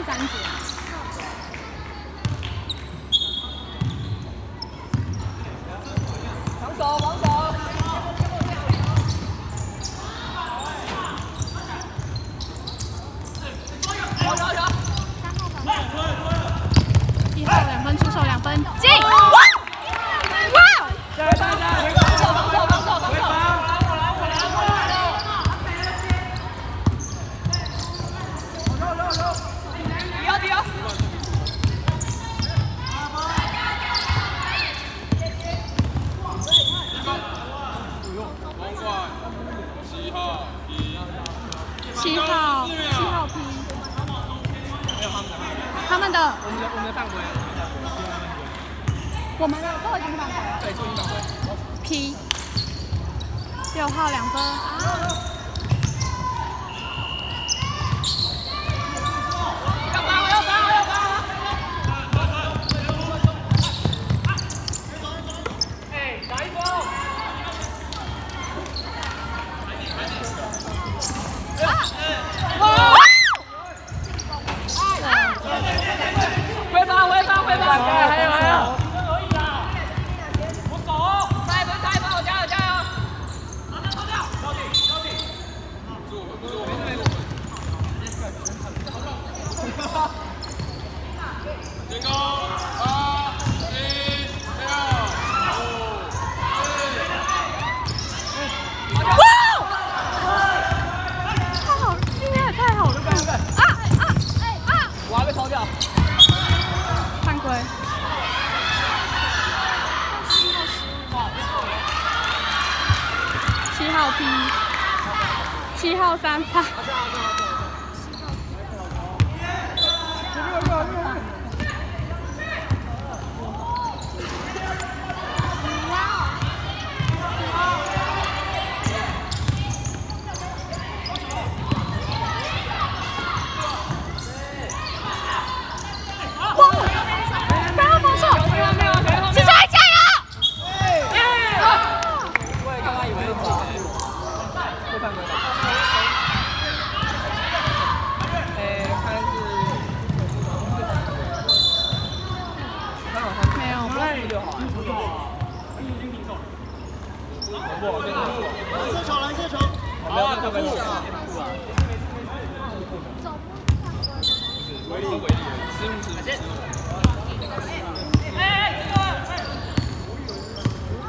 3节。防守，防守。 1号2分，出手2分，进！哇！加油加油加油！防守防守防守防守！迪奥迪奥！7号 P。 他们的我们的犯规，我们的都已经犯规了。对，就已经犯规。P 6号2分啊！要罚我，要罚我，要罚我！哎，打一波！哇！ 回防，回防，回防！还有，还有！我守，再一分，再一分，我加油，加油！把它抄掉，交底，交底！不是我，没事。进攻！8、7、6、5、4。哇！太好，今天也太好了吧！我还被抄掉。 犯规。7号 P，7号3发。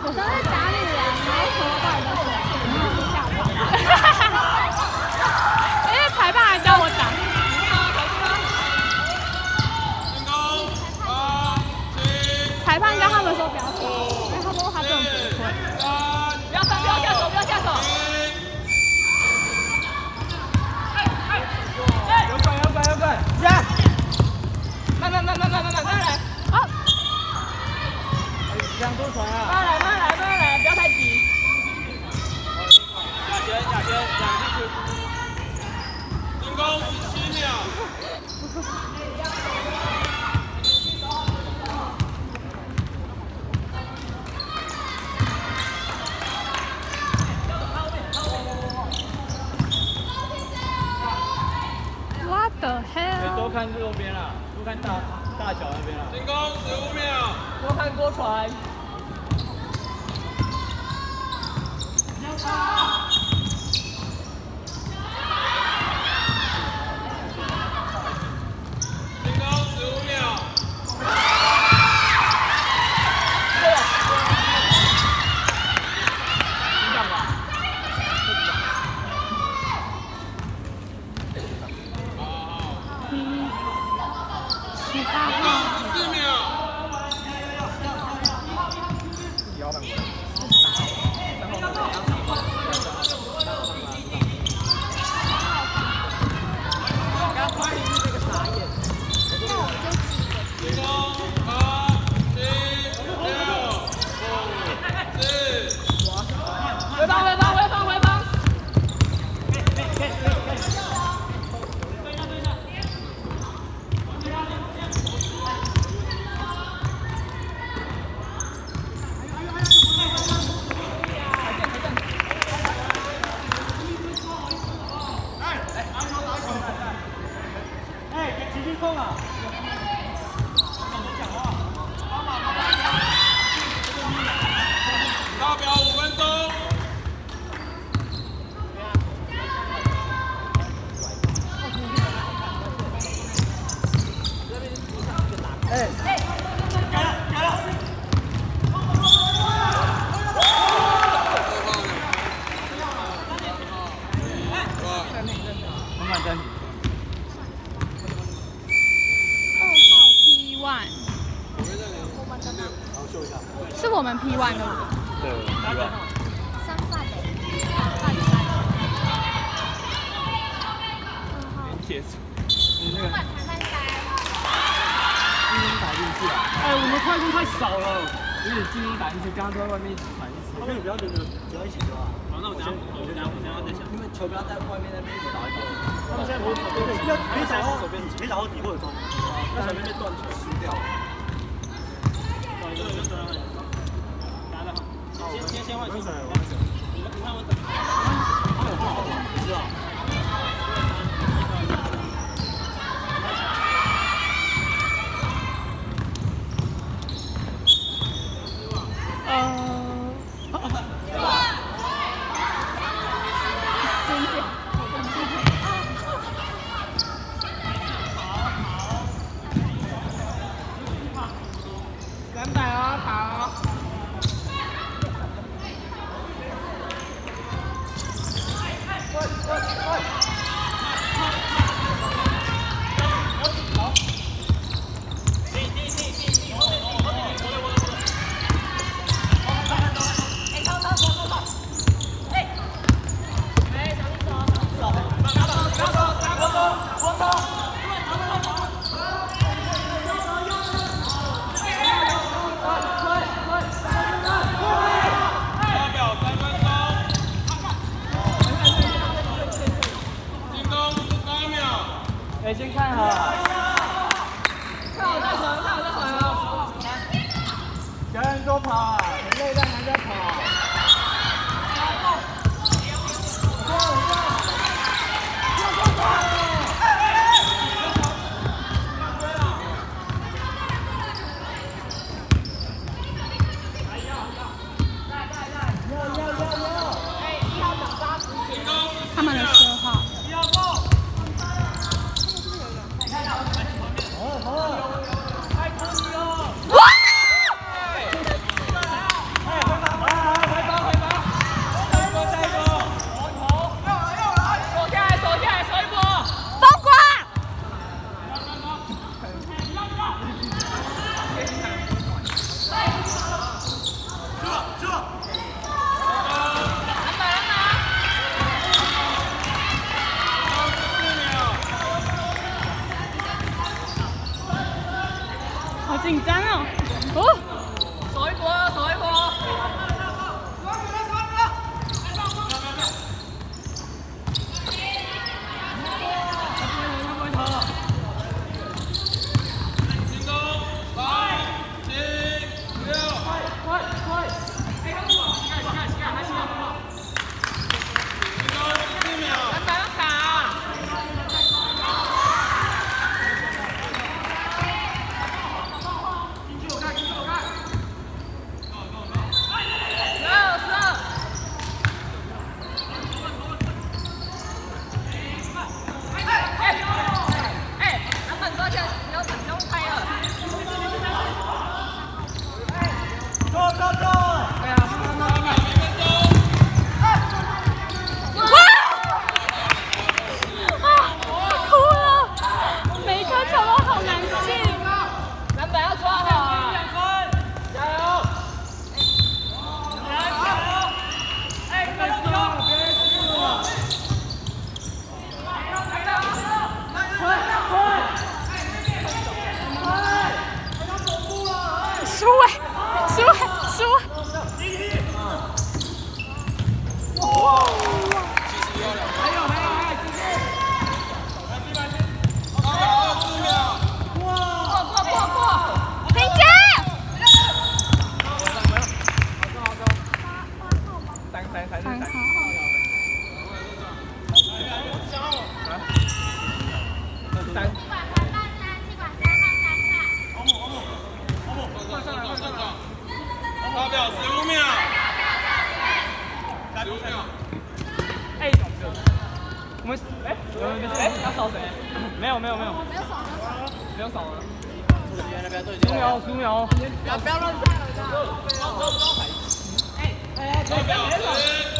我上次打你了，然后从头到尾都是你吓我。因为裁判还教我打。裁判跟他们说不要打，因为他说他根本不会。不要上，不要下手，不要下手。有鬼，有鬼，有鬼！呀！慢来。好。2多传啊！慢来，不要太急。亚轩，2进去。进攻17秒。What the hell？ 多看右边啦，多看大脚那边啦。进攻15秒。多看多传。进攻15秒。18号。4秒。自己要犯规。3号控啊！到表5分钟。是我们 P1 的。对，P1。三饭的。铁柱，你那个。精英打进去啊！哎，我们快攻太少了，有点精英打进去，刚刚都在外面一直传一直。那你不要轮流，不要一起丢啊。好，那我等下再想。你们球不要在外面那边一直打一打。他们现在不是可以打到手边，可以打到底或者中。那小边被断球输掉。先换球。你看我怎么？是啊。先看好，看好再传，看好再传哦。小人多跑，很累但还在跑。他们的10号。哎，我们要扫谁？没有，没有手，没有扫了。10秒，15秒，不要乱踩了，不要。哎，不要别扫。